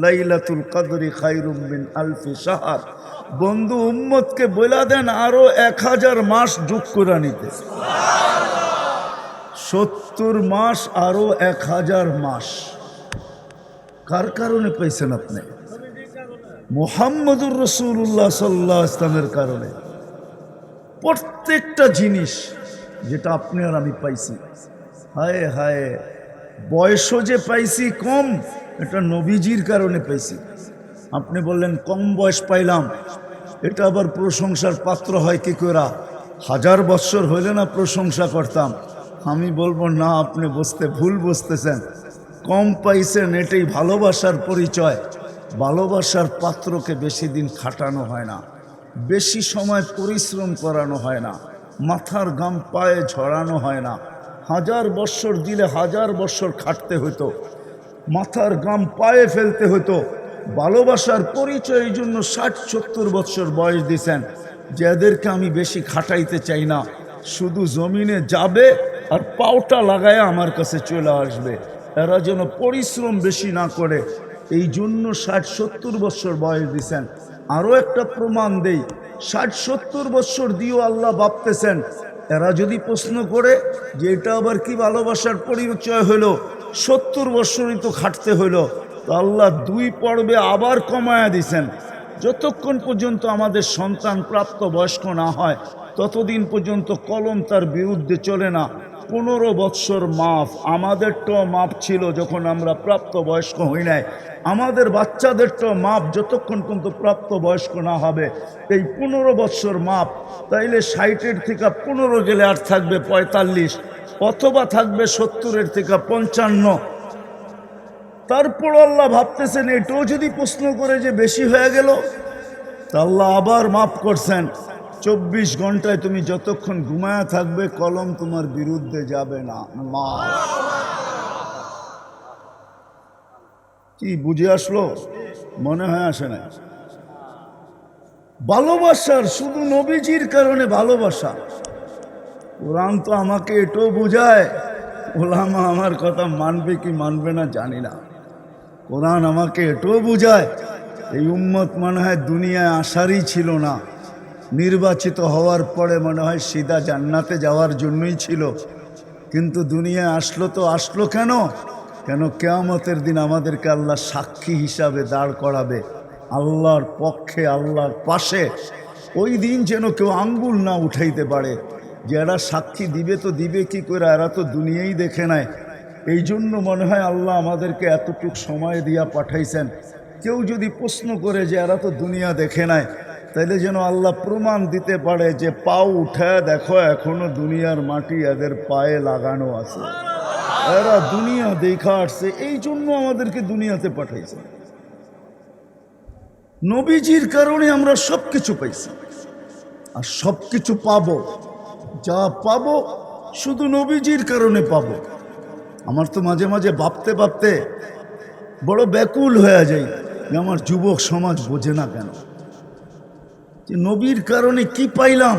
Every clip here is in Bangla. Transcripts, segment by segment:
লাইলাতুল কদরি খায়রুম মিন আলফি শাহর। বন্ধু উম্মতকে বলে দেন আরো 1000 মাস যোগ করে নিতে। 70 মাস আরো 1000 মাস। কার কারণে পেয়েছেন আপনি? মুহাম্মদুর রাসূলুল্লাহ সাল্লাল্লাহু আলাইহি ওয়াসাল্লামের কারণে। প্রত্যেকটা জিনিস যেটা আপনি আর আমি পাইছি, হায় হায়, বয়সও যে পাইছি কম, এটা নবীজির কারণে পাইছি। আপনি বললেন কম বয়স পাইলাম, এটা আবার প্রশংসার পাত্র হয় কি করে? 1000 বৎসর হইলে না প্রশংসা করতাম। আমি বলবো না, আপনি ভুল বুঝতেছেন। কম পাইছেন, এটাই ভালোবাসার পরিচয়। ভালোবাসার পাত্রকে বেশি দিন খাটানো হয় না, বেশি সময় পরিশ্রম করানো হয় না, মাথার ঘাম পায়ে ঝরানো হয় না। 1000 বৎসর দিলে 1000 বৎসর খাটতে হতো, মাথার ঘাম পায়ে ফেলতে হতো। ভালোবাসার পরিচয় এই জন্য 60-70 বৎসর বয়স দিয়েছেন, যে এদেরকে আমি বেশি খাটাইতে চাই না, শুধু জমিনে যাবে আর পাওটা লাগায় আমার কাছে চলে আসবে, এরা যেন পরিশ্রম বেশি না করে। এই জন্য 60-70 বৎসর বয়স দিয়েছেন। আরও একটা প্রমাণ দেই, 60-70 বৎসর দিয়েও আল্লাহ ভাবতেছেন এরা যদি প্রশ্ন করে যে এটা আবার কি ভালোবাসার পরিচয় হলো, 70 বৎসরই তো খাটতে হলো, তো আল্লাহ 2 পর্বে আবার কমায়া দিছেন। যতক্ষণ পর্যন্ত আমাদের সন্তান প্রাপ্ত বয়স্ক না হয় ততদিন পর্যন্ত কলম তার বিরুদ্ধে চলে না। 15 বৎসর মাফ। আমাদেরটাও মাপ ছিল যখন আমরা প্রাপ্ত বয়স্ক হই নাই, আমাদের বাচ্চাদেরটাও মাপ যতক্ষণ পর্যন্ত প্রাপ্ত বয়স্ক না হবে। এই 15 বৎসর মাপ। তাইলে 60-এর থেকে 15 গেলে আর থাকবে 45, অথবা থাকবে 70-এর থেকে 55। তারপর আল্লাহ ভাবতেছেন এটাও যদি প্রশ্ন করে যে বেশি হয়ে গেল, তা আল্লাহ আবার মাফ করছেন। 24 ঘন্টায় তুমি যতক্ষণ ঘুমায়া থাকবে কলম তোমার বিরুদ্ধে যাবে না। কি বুঝে আসলো? মনে হয় আসে না? ভালোবাসার শুধু নবীজির কারণে ভালোবাসা। কোরআন তো আমাকে এটাও বুঝায়, ওলামা আমার কথা মানবে কি মানবে না জানি না। কোরআন আমাকে এটাও বুঝায় এই উম্মত মনে হয় দুনিয়ায় আসারই ছিল না, নির্বাচিত হওয়ার পরে মনে হয় সিধা জান্নাতে যাওয়ার জন্যই ছিল। কিন্তু দুনিয়ায় আসলো তো আসলো কেন? কিয়ামতের দিন আমাদেরকে আল্লাহ সাক্ষী হিসাবে দাঁড় করাবে আল্লাহর পক্ষে, আল্লাহর পাশে। ওই দিন যেন কেউ আঙ্গুল না উঠাইতে পারে যে এরা সাক্ষী দিবে, তো দিবে কি করে, এরা তো দুনিয়াই দেখে নাই। এই জন্য মনে হয় আল্লাহ আমাদেরকে এতটুক সময় দিয়া পাঠাইছেন। কেউ যদি প্রশ্ন করে যে এরা তো দুনিয়া দেখে নাই, তাইলে যেন আল্লাহ প্রমাণ দিতে পারে যে পাও উঠায় দেখো, এখনো দুনিয়ার মাটি এদের পায়ে লাগানো আছে, এরা দুনিয়া দেখা আসছে। এই জন্য আমাদেরকে দুনিয়াতে পাঠাইছে। নবীজির কারণে আমরা সব কিছু পাইছি, আর সব কিছু পাবো। যা পাবো শুধু নবীজির কারণে পাবো। আমার তো মাঝে মাঝে ভাবতে ভাবতে বড় ব্যাকুল হয়ে যাই যে আমার যুবক সমাজ বোঝে না কেন, যে নবীর কারণে কি পাইলাম।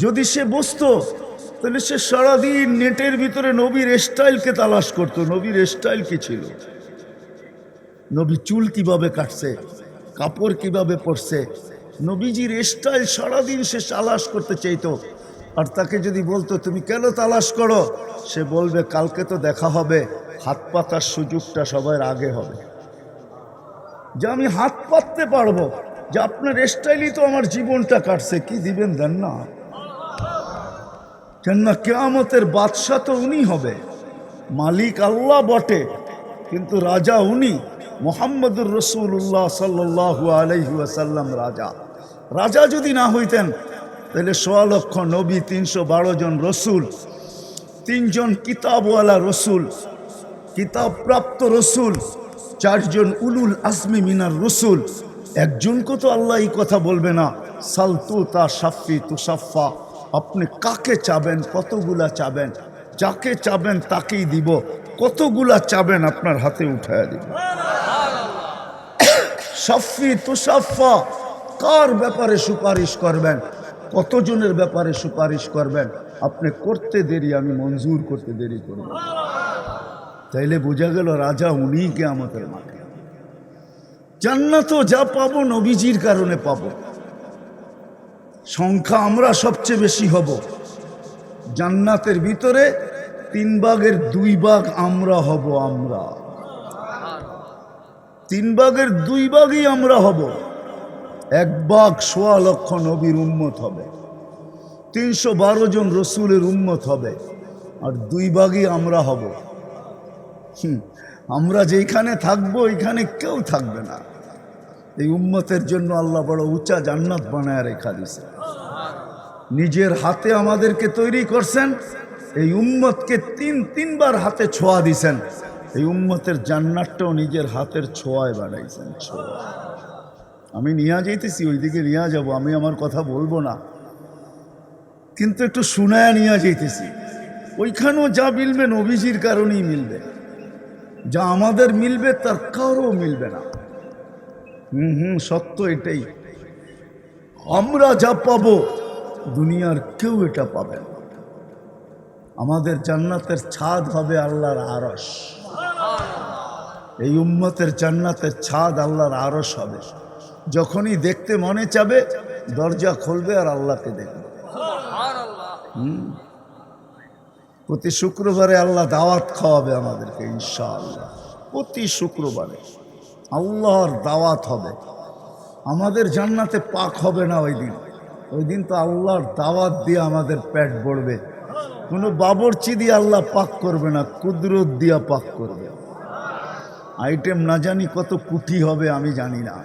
যদি সে বুঝতো তাহলে সে সারাদিন নেটের ভিতরে নবীর স্টাইলকে তালাশ করতো। নবীর স্টাইল কি ছিল, নবী চুল কিভাবে কাটছে, কাপড় কিভাবে পরছে, নবীজির স্টাইল সারাদিন সে তালাশ করতে চাইতো। আর তাকে যদি বলতো তুমি কেন তালাশ করো, সে বলবে কালকে তো দেখা হবে, হাত পাতার সুযোগটা সবার আগে হবে, যে আমি হাত পাততে পারবো, যে আপনার স্টাইলই তো আমার জীবনটা কাটছে, কি দিবেন দেন না। কেননা কিয়ামতের বাদশা তো উনি হবে, মালিক আল্লাহ বটে, কিন্তু রাজা উনি। মুহাম্মদুর রাসূলুল্লাহ সাল্লাল্লাহু আলাইহি ওয়াসাল্লাম রাজা। রাজা যদি না হইতেন তাহলে 1.25 লক্ষ নবী, 312 জন রসুল, 3 জন কিতাবওয়ালা রসুল, কিতাব প্রাপ্ত রসুল, 4 জন উলুল আজমি মিনার রসুল, একজনকে তো আল্লাহ এই কথা বলবে না সালতু তা সাফি তুসাফা। আপনি কাকে চাবেন, কতগুলা চাবেন, যাকে চাবেন তাকেই দিব, কতগুলা চাবেন আপনার হাতে উঠায়া দিব। সাফি তুসাফা, কার ব্যাপারে সুপারিশ করবেন, কতজনের ব্যাপারে সুপারিশ করবেন, আপনি করতে দেরি, আমি মঞ্জুর করতে দেরি করব। তাইলে বোঝা গেল রাজা উনি কিয়ামতের মাঠে। জান্নাতও যা পাবো নবীজির কারণে পাবো। সংখ্যা আমরা সবচেয়ে বেশি হব জান্নাতের ভিতরে, 3 ভাগের 2 ভাগ আমরা হব। আমরা 3 ভাগের 2 ভাগই আমরা হব। 1 ভাগ 1.25 লক্ষ নবীর উম্মত হবে, 312 জন রসুলের উম্মত হবে, আর 2 ভাগই আমরা হব। আমরা যেখানে থাকবো ওইখানে কেউ থাকবে না। এই উম্মতের জন্য আল্লাহ বড় উঁচা জান্নাত বানায় রেখা দিয়েছে। নিজের হাতে আমাদেরকে তৈরি করছেন, এই উম্মতকে 3বার হাতে ছোঁয়া দিছেন। এই উম্মতের জান্নাতটাও নিজের হাতের ছোঁয়ায় বানাইছেন। ছোঁয়া আমি নিয়ে যাইতেছি, ওইদিকে নিয়ে যাব, আমি আমার কথা বলবো না, কিন্তু একটু শুনায় নিয়ে যাইতেছি। ওইখানেও যা মিলবে নবীজির কারণেই মিলবে, যা আমাদের মিলবে তার কারও মিলবে না। সত্য এটাই। আমরা যা পাবো দুনিয়ার কেউ এটা পাবে না। আমাদের জান্নাতের ছাদ হবে আল্লাহর আরশ। এই উম্মতের জান্নাতের ছাদ আল্লাহর আরশ হবে। যখনই দেখতে মনে চাবে দরজা খুলবে আর আল্লাহকে দেখবে। প্রতি শুক্রবারে আল্লাহ দাওয়াত খাওয়াবে আমাদেরকে ইনশাআল্লাহ। প্রতি শুক্রবারে আল্লাহর দাওয়াত হবে। আমাদের জান্নাতে পাক হবে না ওই দিন তো আল্লাহর দাওয়াত দিয়ে আমাদের পেট ভরবে। কোনো বাবরচি দিয়ে আল্লাহ পাক করবে না, কুদরত দিয়া পাক করবে। আইটেম না জানি কত কুটি হবে, আমি জানি না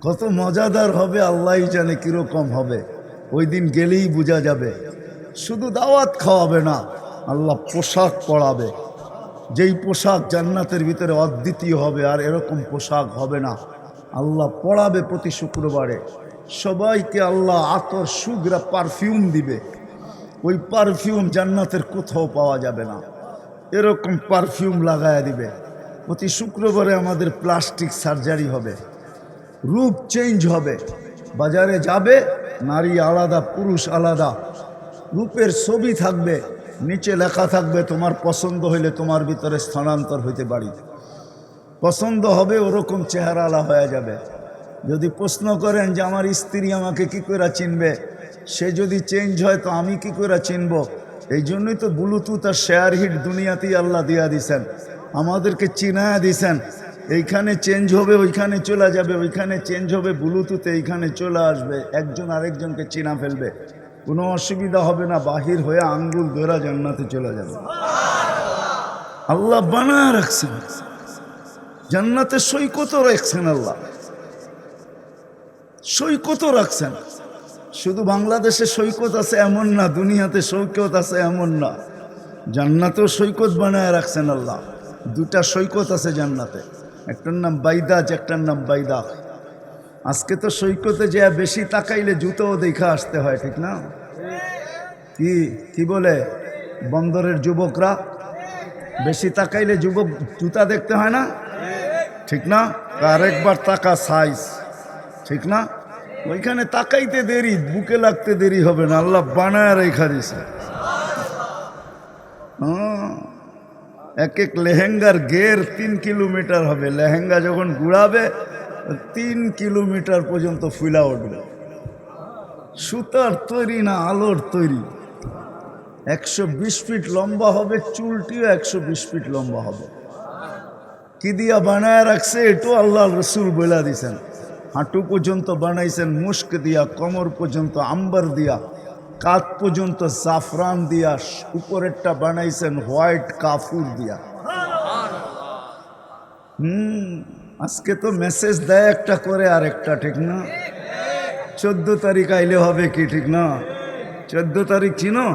কত মজাদার হবে, আল্লাহই জানে কিরকম হবে। ওই দিন গেলেই বোঝা যাবে। শুধু দাওয়াত খাওয়াবে না, আল্লাহ পোশাক পরাবে। যেই পোশাক জান্নাতের ভিতরে অদ্বিতীয় হবে, আর এরকম পোশাক হবে না। আল্লাহ পরাবে প্রতি শুক্রবারে সবাইকে। আল্লাহ আতর সুগরা পারফিউম দিবে। ওই পারফিউম জান্নাতের কোথাও পাওয়া যাবে না, এরকম পারফিউম লাগায়া দিবে। প্রতি শুক্রবারে আমাদের প্লাস্টিক সার্জারি হবে, রূপ চেঞ্জ হবে। বাজারে যাবে, নারী আলাদা পুরুষ আলাদা, রূপের ছবি থাকবে, নিচে লেখা থাকবে তোমার পছন্দ হইলে তোমার ভিতরে স্থানান্তর হইতে পারি। পছন্দ হবে ওরকম চেহারালা হয়ে যাবে। যদি প্রশ্ন করেন যে আমার স্ত্রী আমাকে কি করে চিনবে, সে যদি চেঞ্জ হয় তো আমি কি করে চিনব? এই জন্যই তো ব্লুটুথ আর শেয়ার হিট দুনিয়াতেই আল্লাহ দিয়া দিছেন, আমাদেরকে চিনায়া দিছেন। এইখানে চেঞ্জ হবে ওইখানে চলে যাবে, ওইখানে চেঞ্জ হবে ব্লুটুথে এইখানে চলে আসবে, একজন আরেকজনকে চিনা ফেলবে, কোনো অসুবিধা হবে না। বাহির হয়ে আঙ্গুল ধরা জান্নাতে চলে যাবে। আল্লাহ বানায় রাখছেন, জান্নাতে সৈকতও রাখছেন, আল্লাহ সৈকতও রাখছেন। শুধু বাংলাদেশে সৈকত আছে এমন না, দুনিয়াতে সৈকত আছে এমন না, জান্নাতেও সৈকত বানায় রাখছেন আল্লাহ। 2টা সৈকত আছে জান্নাতে, একটার নাম বাইদাজ, একটার নাম বাইদা। আজকে তো সৈকতে যে বেশি তাকাইলে জুতোও দেখা আসতে হয়, ঠিক না? কি বলে বন্দরের যুবকরা, বেশি তাকাইলে যুবক জুতা দেখতে হয় না, ঠিক না? আরেকবার তাকা সাইজ, ঠিক না? ওইখানে তাকাইতে দেরি, বুকে লাগতে দেরি হবে না, আল্লাহ বানায় রেখা দিছে। এক এক লেহেঙ্গার গের 3 কিলোমিটার হবে। লেহেঙ্গা যখন ঘুরাবে 3 কিলোমিটার পর্যন্ত ফুলা উঠবে। সুতার তৈরি না আলোর তৈরি। 120 ফিট লম্বা হবে, চুলটিও 120 ফিট লম্বা হবে। কি দিয়া বানায় রাখছে এটাও আল্লাহ রসুল বলে দিছেন। হাঁটু পর্যন্ত বানাইছেন মুস্ক দিয়া, কোমর পর্যন্ত আম্বার দিয়া, কাঁধ পর্যন্ত জাফরান দিয়া, উপরেরটা বানাইছেন হোয়াইট কাফুর দিয়া। আজকে তো মেসেজ দেয় একটা করে আর একটা, ঠিক না? 14 তারিখ আইলে হবে কি, ঠিক না? 14 তারিখ চিনো?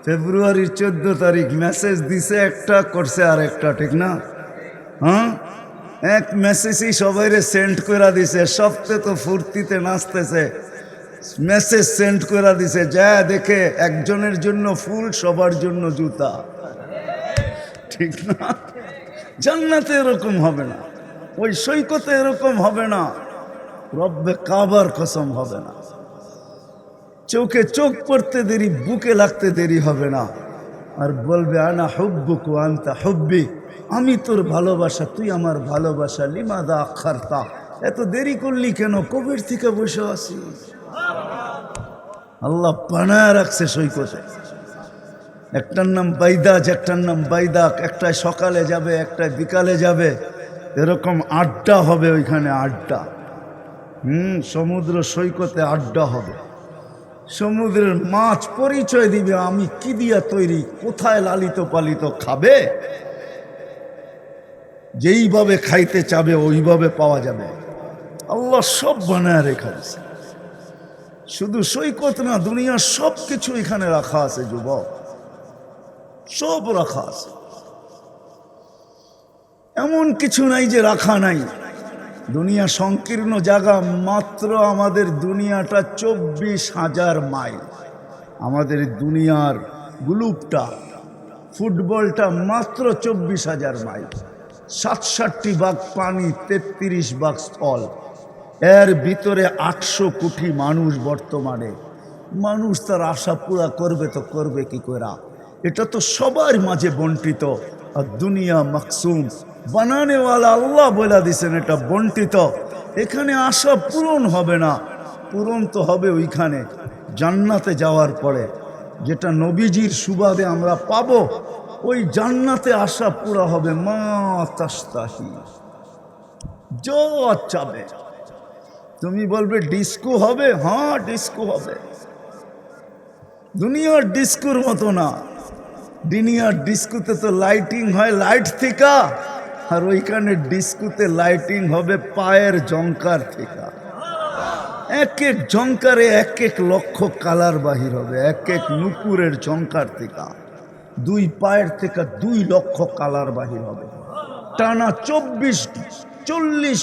ফেব্রুয়ারির 14 তারিখ মেসেজ দিছে একটা, করছে আর একটা, ঠিক না? এক মেসেজই সবাইরে সেন্ড করে দিছে। সবতে তো ফুর্তিতে নাচতেছে, মেসেজ সেন্ড করে দিছে, যা দেখে একজনের জন্য ফুল, সবার জন্য জুতা, ঠিক না? জান্নাতে এরকম হবে না, ওই সৈকতে এরকম হবে না, রব্বে কাবার কসম হবে না। চোখে চোখ পড়তে দেরি, বুকে লাগতে দেরি হবে না। আর বলবে আনা হুব্বুক ওয়া আনতা হুব্বি, আমি তোর ভালোবাসা, তুই আমার ভালোবাসা, লিমাদা আখারতা, এত দেরি করলি কেন, কবির থেকে বসে আছিস। আল্লাহ বানায় রাখছে সৈকতে। একটার নাম বাইদাজ, একটার নাম বাইদাক, একটায় সকালে যাবে, একটায় বিকালে যাবে, এরকম আড্ডা হবে ওইখানে, আড্ডা। সমুদ্র সৈকতে আড্ডা হবে। সমুদ্রের মাছ পরিচয় দিবে আমি কি দিয়া তৈরি, কোথায় লালিত পালিত, খাবে যেইভাবে খাইতে চাবে ওইভাবে পাওয়া যাবে। আল্লাহ সব বানায় রেখা দিয়েছে। শুধু সৈকত না, দুনিয়ার সব কিছু এখানে রাখা আছে যুবক, সব রাখা আছে। এমন কিছু নাই যে রাখা নাই। দুনিয়া সংকীর্ণ জায়গা, মাত্র আমাদের দুনিয়াটা 24,000 মাইল। আমাদের দুনিয়ার গ্লুবটা, ফুটবলটা মাত্র 24,000 মাইল। 67 ভাগ পানি, 33 ভাগ স্থল। এর ভিতরে 800 কোটি মানুষ বর্তমানে। মানুষ তার আশা পুরা করবে তো করবে কি করে? এটা তো সবার মাঝে বন্টিত। আর দুনিয়া মাকসুম, বানানেওয়ালা আল্লাহ বলে দিছেন এটা বন্টিত। এখানে আশা পূরণ হবে না, পূরণ তো হবে ওইখানে জান্নাতে যাওয়ার পরে, যেটা নবীজির সুবাদে আমরা পাবো। ওই জান্নাতে আশা পুরা হবে। মা তাস্তাহি, যা চাবে। তুমি বলবে ডিস্কো হবে, হ্যাঁ ডিস্কো হবে। দুনিয়ার ডিস্কোর মতো না। দুনিয়ার ডিস্কোতে তো লাইটিং হয় লাইট থেকে, আর ওইখানে ডিস্কোতে লাইটিং হবে পায়ের জঙ্কার থেকে। এক এক জঙ্কারে এক এক লক্ষ কালার বাহির হবে, এক এক নুপুরের জঙ্কার থেকে। 2 পায়ের থেকে 2 লক্ষ কালার বাহির হবে। টানা 40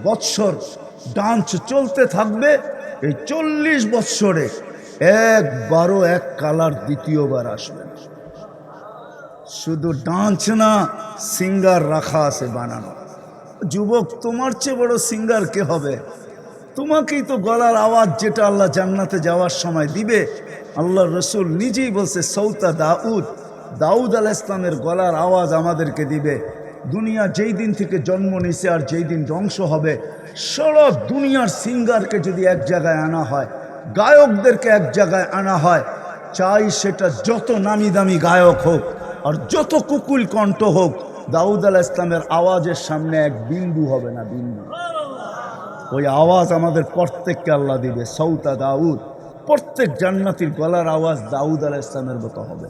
বৎসর ডান্স চলতে থাকবে। এই 40 বৎসরে একবারও এক কালার দ্বিতীয়বার আসবে। শুধু ডান্স না, সিঙ্গার রাখা আছে বানানো। যুবক, তোমার চেয়ে বড় সিঙ্গার কে হবে? তোমাকেই তো গলার আওয়াজ যেটা আল্লাহ জান্নাতে যাওয়ার সময় দিবে। আল্লাহ রসুল নিজেই বলছে, সৌতা দাউদ আলাইহিস ইসলামের গলার আওয়াজ আমাদেরকে দিবে। দুনিয়া যেই দিন থেকে জন্ম নিছে আর যেই দিন ধ্বংস হবে, সারা দুনিয়ার সিঙ্গারকে যদি এক জায়গায় আনা হয়, গায়কদেরকে এক জায়গায় আনা হয়, চাই সেটা যত নামি দামি গায়ক হোক আর যত কুকুল কণ্ঠ হোক, দাউদ আলাইহিস ইসলামের আওয়াজের সামনে এক বিন্দু হবে না, বিন্দু। ওই আওয়াজ আমাদের প্রত্যেককে আল্লাহ দিবে। সৌতা দাউদ, প্রত্যেক জান্নাতীর গলার আওয়াজ দাউদ আলাইহিস ইসলামের মতো হবে।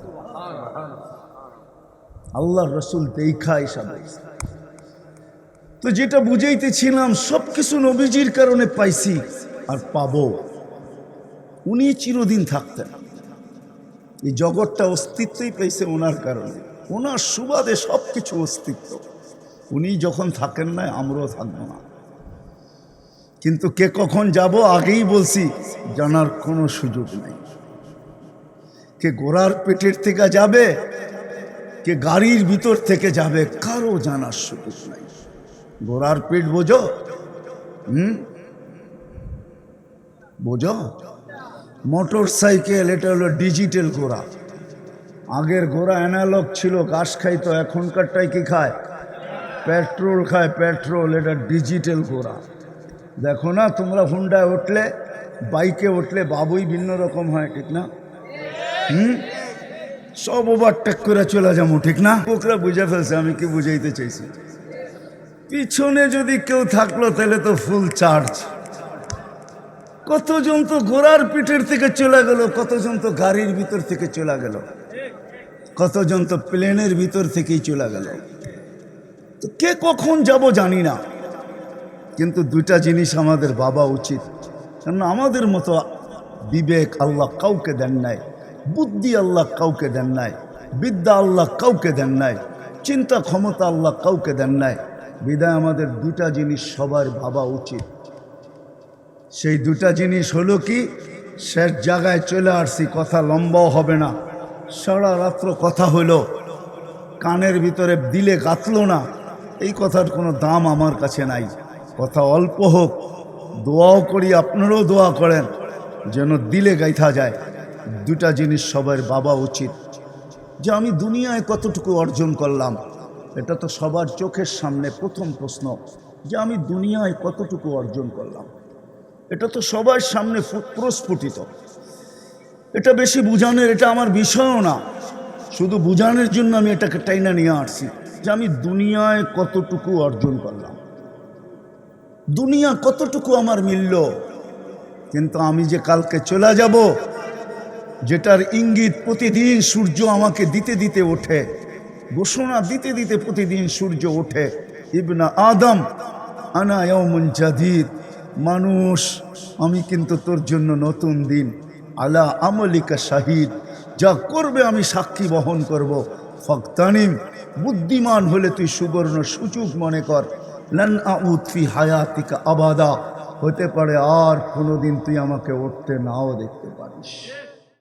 আল্লাহর রসুল দেখা হিসাবে। তো যেটা বুঝাইতেছিলাম, সব কিছু নবীজির কারণে পাইছি আর পাবো। উনি চিরদিন থাকতেন, এই জগৎটা অস্তিত্বই পেয়েছে ওনার কারণে। ওনার সুবাদে সব কিছু অস্তিত্ব। উনি যখন থাকেন না, আমরাও থাকবো না। কিন্তু কে কখন যাব আগেই বলছি, জানার কোনো সুযোগ নেই। কে ঘোড়ার পেটের থেকে যাবে, কে গাড়ির ভিতর থেকে যাবে, কারো জানার সুযোগ নাই। ঘোড়ার পেট বোঝো? বোঝো? মোটর সাইকেল, এটা হলো ডিজিটাল ঘোড়া। আগের ঘোড়া অ্যানালগ ছিল, ঘাস খাইতো। এখনকারটাই কি খায়? পেট্রোল খায়, পেট্রোল। এটা ডিজিটাল ঘোড়া। দেখো না, তোমরা হুন্ডায় উঠলে, বাইকে উঠলে বাবুই ভিন্ন রকম হয়, ঠিক না? সব ওভারটেক করে চলে যাবো, ঠিক না? ওকরা বুঝে ফেলছে আমি কি বুঝাইতে চাইছি। পিছনে যদি কেউ থাকলো তাহলে তো ফুল চার্জ। কতজন তো ঘোড়ার পিঠের থেকে চলে গেল, কতজন তো গাড়ির ভিতর থেকে চলে গেল, কতজন তো প্লেনের ভিতর থেকেই চলে গেল। তো কে কখন যাব জানি না, কিন্তু 2টা জিনিস আমাদের ভাবা উচিত। কেন আমাদের মতো বিবেক আল্লাহ কাউকে দেন নাই, বুদ্ধি আল্লাহ কাউকে দেন নাই, বিদ্যা আল্লাহ কাউকে দেন নাই, চিন্তা ক্ষমতা আল্লাহ কাউকে দেন নাই। বিদায় আমাদের 2টা জিনিস সবার ভাবা উচিত। সেই 2টা জিনিস হলো কি? শেষ জায়গায় চলে আসছি, কথা লম্বাও হবে না। সারা রাত্র কথা হলো, কানের ভিতরে দিলে গাঁথলো না। এই কথার কোনো দাম আমার কাছে নাই। কথা অল্প হোক, দোয়াও করি, আপনারাও দোয়া করেন যেন দিলে গাইথা যায়। 2টা জিনিস সবার ভাবা উচিত, যে আমি দুনিয়ায় কতটুকু অর্জন করলাম, এটা তো সবার চোখের সামনে প্রথম প্রশ্ন যে আমি দুনিয়ায় কতটুকু অর্জন করলাম। এটা তো সবার সামনে প্রস্ফুটিত। এটা বেশি বুঝানোর, এটা আমার বিষয়ও না, শুধু বুঝানোর জন্য আমি এটাকে টাইনা নিয়ে আসছি যে আমি দুনিয়ায় কতটুকু অর্জন করলাম, দুনিয়া কতটুকু আমার মিলল। কিন্তু আমি যে কালকে চলে যাব, যেটার ইঙ্গিত প্রতিদিন সূর্য আমাকে দিতে দিতে ওঠে, ঘোষণা দিতে দিতে প্রতিদিন সূর্য ওঠে, ইবনা আদম আনা ইয়াউমুন জাদীদ, মানুষ আমি কিন্তু তোর জন্য নতুন দিন, আলা আমলিকা শাহিদ, যা করবে আমি সাক্ষী বহন করব। ফাকতানিম, বুদ্ধিমান হলে তুই সুবর্ণ সুযোগ মনে কর। লান আউদ ফি হায়াতিকা আবাদা, হতে পারে আর কোনোদিন তুই আমাকে উঠতে নাও দেখতে পারিস।